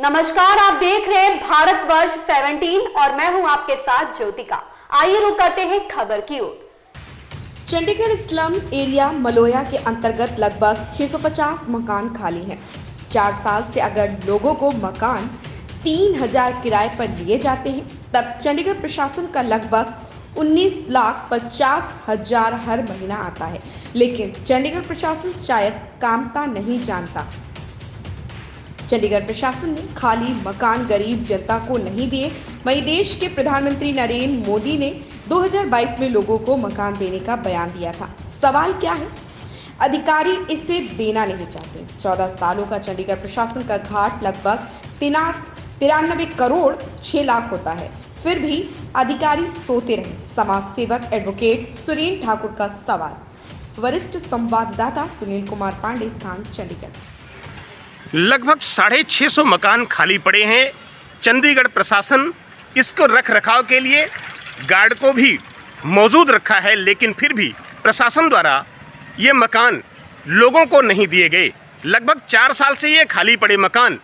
नमस्कार, आप देख रहे हैं भारतवर्ष 17 और मैं हूं आपके साथ ज्योतिका। आइए रुक करते हैं खबर की ओर। चंडीगढ़ स्लम एरिया मलोया के अंतर्गत लगभग 650 मकान खाली हैं। 4 साल से अगर लोगों को मकान 3000 किराए पर लिए जाते हैं तब चंडीगढ़ प्रशासन का लगभग 19,50,000 हर महीना आता है, लेकिन चंडीगढ़ प्रशासन शायद कामता नहीं जानता। चंडीगढ़ प्रशासन ने खाली मकान गरीब जनता को नहीं दिए। वहीं देश के प्रधानमंत्री नरेंद्र मोदी ने 2022 में लोगों को मकान देने का बयान दिया था। सवाल क्या है? अधिकारी इसे देना नहीं चाहते। 14 सालों का चंडीगढ़ प्रशासन का घाट लगभग 93 करोड़ 6 लाख होता है, फिर भी अधिकारी सोते रहे। समाज सेवक एडवोकेट सुरेंद्र ठाकुर का सवाल। वरिष्ठ संवाददाता सुनील कुमार पांडे, स्थान चंडीगढ़। लगभग 650 मकान खाली पड़े हैं। चंडीगढ़ प्रशासन इसको रख रखाव के लिए गार्ड को भी मौजूद रखा है, लेकिन फिर भी प्रशासन द्वारा ये मकान लोगों को नहीं दिए गए। लगभग 4 साल से ये खाली पड़े मकान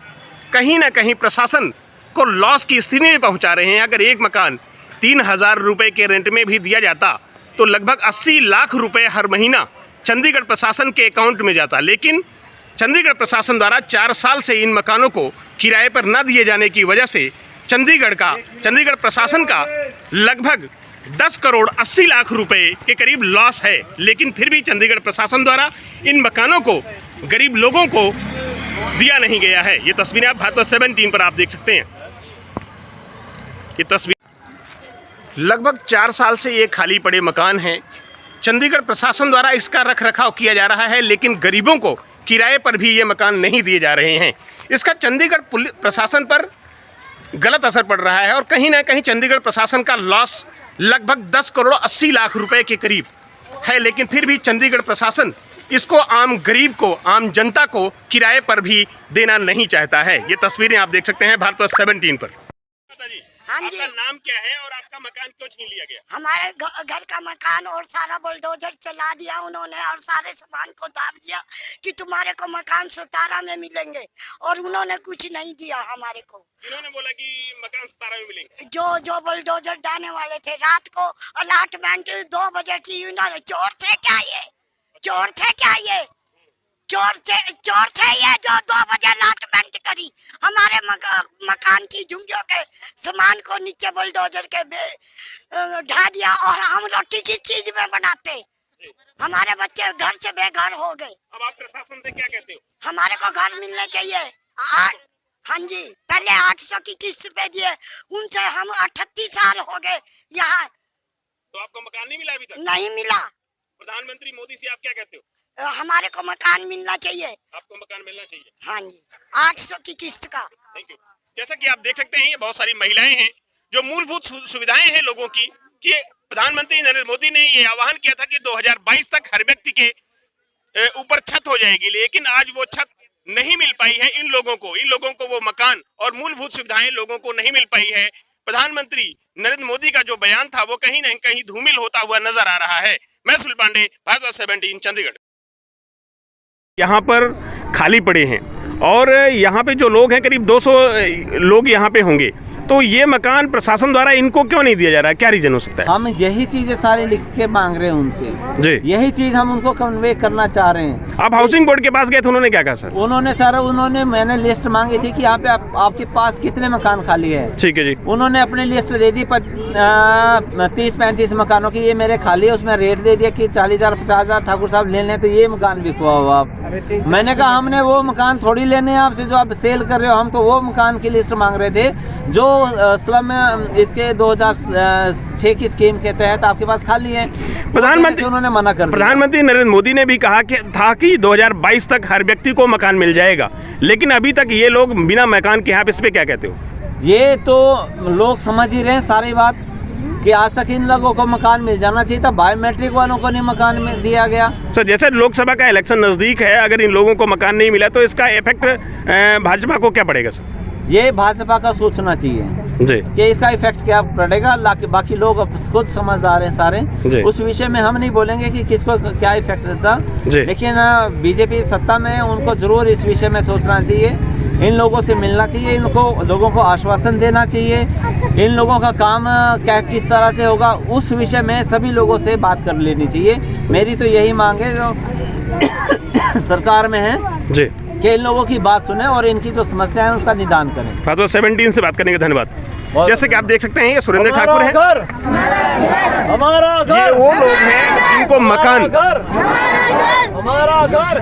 कहीं ना कहीं प्रशासन को लॉस की स्थिति में पहुंचा रहे हैं। अगर एक मकान 3000 रुपये के रेंट में भी दिया जाता तो लगभग 80 लाख रुपए हर महीना चंडीगढ़ प्रशासन के अकाउंट में जाता, लेकिन चंडीगढ़ प्रशासन द्वारा 4 साल से इन मकानों को किराए पर न दिए जाने की वजह से चंडीगढ़ प्रशासन का लगभग 10 करोड़ 80 लाख रुपए के करीब लॉस है। लेकिन फिर भी चंडीगढ़ प्रशासन द्वारा इन मकानों को गरीब लोगों को दिया नहीं गया है। ये तस्वीरें आप भारतवर्ष 17 पर आप देख सकते हैं। ये तस्वीर लगभग 4 साल से ये खाली पड़े मकान हैं। चंडीगढ़ प्रशासन द्वारा इसका रख रखाव किया जा रहा है, लेकिन गरीबों को किराए पर भी ये मकान नहीं दिए जा रहे हैं। इसका चंडीगढ़ प्रशासन पर गलत असर पड़ रहा है और कहीं ना कहीं चंडीगढ़ प्रशासन का लॉस लगभग 10 करोड़ 80 लाख रुपए के करीब है, लेकिन फिर भी चंडीगढ़ प्रशासन इसको आम गरीब को, आम जनता को किराए पर भी देना नहीं चाहता है। ये तस्वीरें आप देख सकते हैं भारतवर्ष 17 पर। हाँ जी, आपका नाम क्या है और आपका मकान क्यों छीन लिया गया? हमारे घर का मकान और सारा बुलडोजर चला दिया उन्होंने और सारे सामान को दाब दिया कि तुम्हारे को मकान 17 में मिलेंगे, और उन्होंने कुछ नहीं दिया हमारे को। इन्होंने बोला कि मकान 17 में मिलेंगे। जो बुलडोजर डालने वाले थे रात को अलॉटमेंट 2 बजे की, उन्होंने चोर थे क्या ये चोर थे ये जो 2 बजे अलॉटमेंट करी हमारे मकान की झुंगियों के सामान को नीचे बुलडोजर के ढा दिया। और हम रोटी किस चीज में बनाते? हमारे बच्चे घर से बेघर हो गए। अब आप प्रशासन से क्या कहते हो? हमारे को घर मिलने चाहिए। हाँ जी, पहले 800 की किस्त पे दिए, उनसे हम 38 साल हो गए यहाँ। तो आपको मकान नहीं मिला अभी तक? नहीं मिला। प्रधानमंत्री मोदी से आप क्या कहते हो? हमारे को मकान मिलना चाहिए। आपको मकान मिलना चाहिए। हाँ जी, 800 की किस्त का। Thank you. जैसा कि आप देख सकते हैं, ये बहुत सारी महिलाएं हैं जो मूलभूत सुविधाएं हैं लोगों की, कि प्रधानमंत्री नरेंद्र मोदी ने ये आह्वान किया था कि 2022 तक हर व्यक्ति के ऊपर छत हो जाएगी, लेकिन आज वो छत नहीं मिल पाई है इन लोगों को वो मकान और मूलभूत सुविधाएं लोगों को नहीं मिल पाई है। प्रधानमंत्री नरेंद्र मोदी का जो बयान था वो कहीं न कहीं धूमिल होता हुआ नजर आ रहा है। मैं सुनील पांडे, भारतवर्ष 17 चंडीगढ़। यहाँ पर खाली पड़े हैं और यहाँ पे जो लोग हैं करीब 200 लोग यहाँ पे होंगे, तो ये मकान प्रशासन द्वारा इनको क्यों नहीं दिया जा रहा है? क्या रीजन हो सकता है? हम यही चीजें सारी लिख के मांग रहे हैं उनसे जी, यही चीज हम उनको कन्वे करना चाह रहे हैं। आप हाउसिंग बोर्ड के पास गए थे, उन्होंने क्या कहा सर? उन्होंने मैंने लिस्ट मांगी थी कि यहाँ पे आपके पास कितने मकान खाली है। ठीक है जी। उन्होंने अपनी लिस्ट दे दी 30-35 मकानों की, ये मेरे खाली है। उसमें रेट दे दिया कि 40,000 50,000 ठाकुर साहब ले लें तो ये मकान बिकवा हुआ आप। मैंने कहा हमने वो मकान थोड़ी लेने हैं आपसे जो आप सेल कर रहे हो, हम तो वो मकान की लिस्ट मांग रहे थे जो स्लम में इसके 2006 की स्कीम के तहत आपके पास खाली है। प्रधानमंत्री उन्होंने मना कर दिया। प्रधानमंत्री नरेंद्र मोदी ने भी कहा कि 2022 तक हर व्यक्ति को मकान मिल जाएगा, लेकिन अभी तक ये लोग बिना मकान के। आप इस पे क्या कहते हो? ये तो लोग समझ ही रहे हैं सारी बात कि आज तक इन लोगों को मकान मिल जाना चाहिए था, बायोमेट्रिक वालों को नहीं मकान में दिया गया। सर, जैसे लोकसभा का इलेक्शन नजदीक है, अगर इन लोगों को मकान नहीं मिला तो इसका इफेक्ट भाजपा को क्या पड़ेगा सर? ये भाजपा का सोचना चाहिए जी कि इसका इफेक्ट क्या पड़ेगा। बाकी लोग खुद समझदार हैं सारे, उस विषय में हम नहीं बोलेंगे कि किसको क्या इफेक्ट रहता, लेकिन बीजेपी सत्ता में उनको जरूर इस विषय में सोचना चाहिए इन लोगों से मिलना चाहिए, इनको लोगों को आश्वासन देना चाहिए, इन लोगों का काम क्या किस तरह से होगा उस विषय में सभी लोगों से बात कर लेनी चाहिए। मेरी तो यही मांग है जो सरकार में है जी कि इन लोगों की बात सुने और इनकी जो समस्या है उसका निदान करें। भागवत 17 से बात करने का धन्यवाद। जैसे कि आप देख सकते हैं ये सुरेंद्र ठाकुर हैं, हमारा घर, ये वो लोग हैं जिनको मकान, हमारा घर,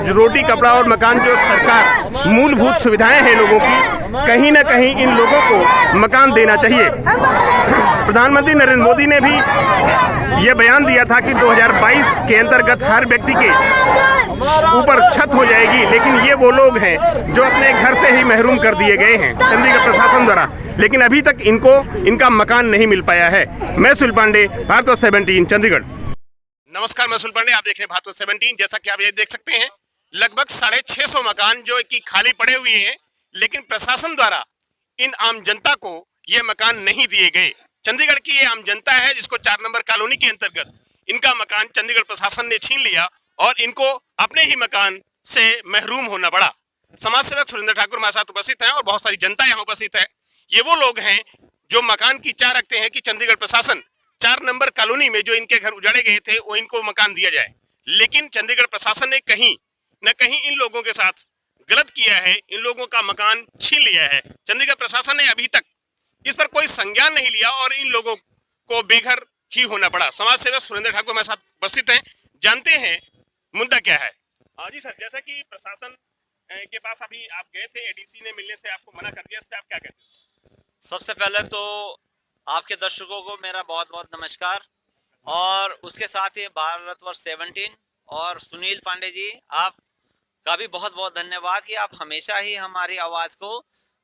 जो रोटी कपड़ा और मकान जो सरकार मूलभूत सुविधाएं हैं लोगों की, कहीं ना कहीं इन लोगों को मकान देना चाहिए। प्रधानमंत्री नरेंद्र मोदी ने भी ये बयान दिया था कि 2022 के अंतर्गत हर व्यक्ति के ऊपर छत हो जाएगी, लेकिन ये वो लोग हैं जो अपने घर से ही महरूम कर दिए गए हैं चंडीगढ़ प्रशासन द्वारा, लेकिन अभी तक इनको इनका मकान नहीं मिल पाया है। मैं सुनील पांडे, भारत 17 चंडीगढ़। नमस्कार, मैं सुनील पांडे, आप देख रहे हैं भारत 17। जैसा कि आप ये देख सकते हैं लगभग 650 मकान जो कि खाली पड़े हुए हैं, लेकिन प्रशासन द्वारा इन आम जनता को ये मकान नहीं दिए गए। चंडीगढ़ की ये आम जनता है जिसको 4 नंबर कॉलोनी के अंतर्गत इनका मकान चंडीगढ़ प्रशासन ने छीन लिया और इनको अपने ही मकान से महरूम होना पड़ा। समाज सेवक सुरेंद्र ठाकुर हमारे साथ उपस्थित हैं और बहुत सारी जनता यहाँ उपस्थित है। ये वो लोग हैं जो मकान की चाह रखते हैं कि चंडीगढ़ प्रशासन 4 नंबर कॉलोनी में जो इनके घर उजाड़े गए थे वो इनको मकान दिया जाए, लेकिन चंडीगढ़ प्रशासन ने कहीं न कहीं इन लोगों के साथ गलत किया है, इन लोगों का मकान छीन लिया है। चंडीगढ़ प्रशासन ने अभी तक इस पर कोई संज्ञान नहीं लिया और इन लोगों को बेघर ही होना पड़ा। समाज सेवक सुरेंद्र ठाकुर हमारे साथ उपस्थित हैं, जानते हैं मुद्दा क्या है। जी सर, जैसा कि प्रशासन के पास अभी आप गए थे, एडीसी ने मिलने से आपको मना कर दिया, इससे आप क्या कहते हैं? सबसे पहले तो आपके दर्शकों को मेरा बहुत बहुत नमस्कार और उसके साथ ही भारतवर्ष 17 और सुनील पांडे जी आपका भी बहुत बहुत धन्यवाद कि आप हमेशा ही हमारी आवाज़ को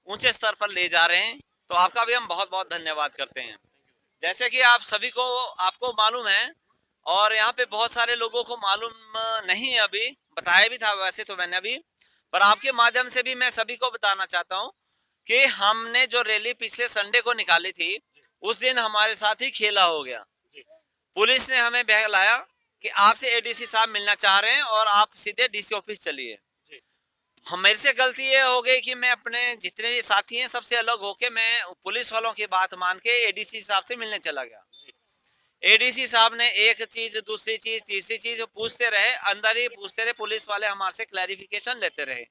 ऊंचे स्तर पर ले जा रहे हैं, तो आपका भी हम बहुत बहुत धन्यवाद करते हैं। जैसे कि आप सभी को आपको मालूम है और यहाँ पे बहुत सारे लोगों को मालूम नहीं है, अभी बताया भी था वैसे तो मैंने अभी, पर आपके माध्यम से भी मैं सभी को बताना चाहता हूँ कि हमने जो रैली पिछले संडे को निकाली थी उस दिन हमारे साथ ही खेला हो गया। पुलिस ने हमें बहलाया कि आपसे एडीसी साहब मिलना चाह रहे हैं और आप सीधे डीसी ऑफिस चलिए। मेरे से गलती ये हो गई कि मैं अपने जितने भी साथी हैं सबसे अलग होके मैं पुलिस वालों की बात मान के एडीसी साहब से मिलने चला गया। एडीसी साहब ने एक चीज, दूसरी चीज, तीसरी चीज पूछते रहे, अंदर ही पूछते रहे, पुलिस वाले हमारे से क्लैरिफिकेशन लेते रहे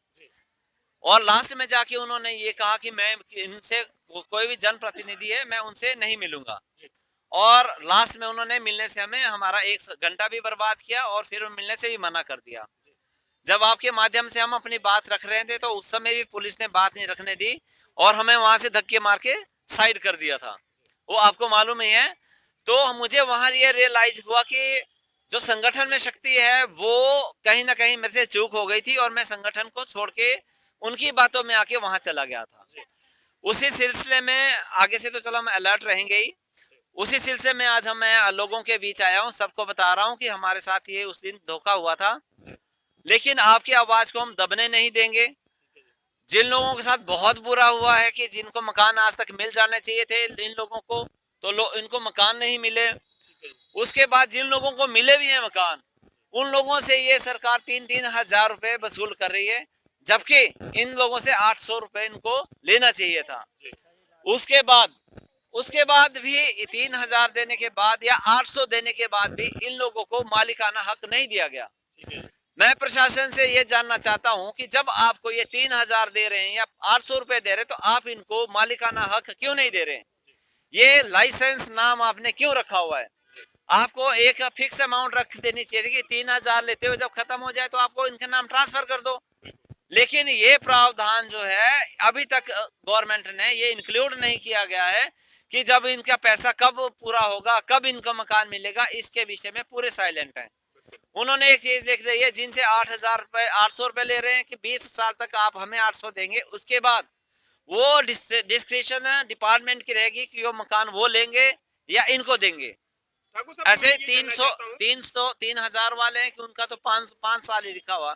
और लास्ट में जाके उन्होंने ये कहा कि मैं इनसे कोई भी जनप्रतिनिधि है मैं उनसे नहीं मिलूंगा, और लास्ट में उन्होंने मिलने से हमारा 1 घंटा भी बर्बाद किया और फिर मिलने से भी मना कर दिया। जब आपके माध्यम से हम अपनी बात रख रहे थे तो उस समय भी पुलिस ने बात नहीं रखने दी और हमें वहां से धक्के मार के साइड कर दिया था, वो आपको मालूम ही है। तो मुझे वहां ये रियलाइज हुआ कि जो संगठन में शक्ति है वो कहीं ना कहीं मेरे से चूक हो गई थी और मैं संगठन को छोड़ के उनकी बातों में आके वहां चला गया था। उसी सिलसिले में आगे से तो चलो हम अलर्ट रहेंगे ही, उसी सिलसिले में आज हम लोगों के बीच आया हूँ, सबको बता रहा हूँ कि हमारे साथ ये उस दिन धोखा हुआ था, लेकिन आपकी आवाज को हम दबने नहीं देंगे। जिन लोगों के साथ बहुत बुरा हुआ है कि जिनको मकान आज तक मिल जाने चाहिए थे इन लोगों को, तो इनको मकान नहीं मिले। उसके बाद जिन लोगों को मिले भी हैं मकान, उन लोगों से ये सरकार 3-3 हजार रुपए वसूल कर रही है, जबकि इन लोगों से 800 रुपए इनको लेना चाहिए था। उसके बाद भी 3000 देने के बाद या 800 देने के बाद भी इन लोगों को मालिकाना हक नहीं दिया गया। मैं प्रशासन से ये जानना चाहता हूं कि जब आपको ये 3000 दे रहे हैं या 800 रुपए दे रहे हैं, तो आप इनको मालिकाना हक क्यों नहीं दे रहे हैं? ये लाइसेंस नाम आपने क्यों रखा हुआ है? आपको एक फिक्स अमाउंट रख देनी चाहिए कि 3000 लेते हुए जब खत्म हो जाए तो आपको इनके नाम ट्रांसफर कर दो। लेकिन ये प्रावधान जो है अभी तक गवर्नमेंट ने ये इंक्लूड नहीं किया गया है कि जब इनका पैसा कब पूरा होगा, कब इनको मकान मिलेगा, इसके विषय में पूरे साइलेंट है। उन्होंने एक चीज लिख दी है, जिनसे 800 रुपए ले रहे हैं कि 20 साल तक आप हमें 800 देंगे, उसके बाद वो डिस्क्रिप्शन डिपार्टमेंट की रहेगी कि वो मकान वो लेंगे या इनको देंगे। ऐसे 3,000 वाले हैं कि उनका तो 5 साल ही लिखा हुआ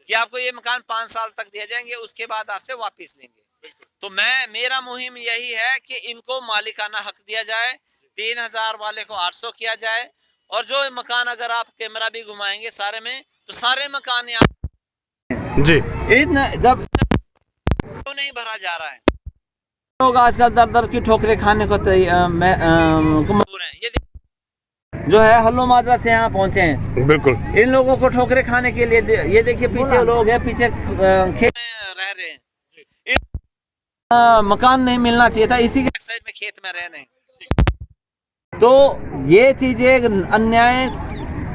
कि आपको ये मकान 5 साल तक दिए जाएंगे, उसके बाद आपसे वापस लेंगे। तो मेरा मुहिम यही है कि इनको मालिकाना हक दिया जाए, 3000 वाले को 800 किया जाए, और जो मकान अगर आप कैमरा भी घुमाएंगे सारे में, तो सारे मकान यहाँ जी जब क्यों नहीं भरा जा रहा है? लोग आजकल दर दर की ठोकरें खाने को मजबूर हैं। ये जो है हल्लो माजरा से यहाँ पहुँचे हैं, बिल्कुल इन लोगों को ठोकरें खाने के लिए ये देखिए पीछे लोग हैं, पीछे खेत में रह रहे हैं, मकान नहीं मिलना चाहिए था, इसी के साइड में खेत में रह रहे हैं। तो ये चीजें अन्याय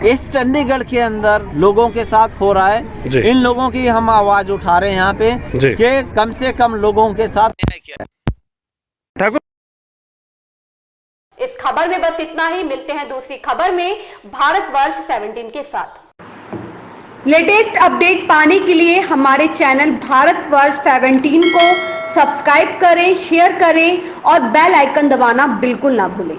इस चंडीगढ़ के अंदर लोगों के साथ हो रहा है। इन लोगों की हम आवाज उठा रहे हैं यहाँ पे कि कम से कम लोगों के साथ न्याय किया। इस खबर में बस इतना ही। मिलते हैं दूसरी खबर में भारतवर्ष 17 के साथ। लेटेस्ट अपडेट पाने के लिए हमारे चैनल भारतवर्ष 17 को सब्सक्राइब करें, शेयर करें और बेल आइकन दबाना बिल्कुल ना भूलें।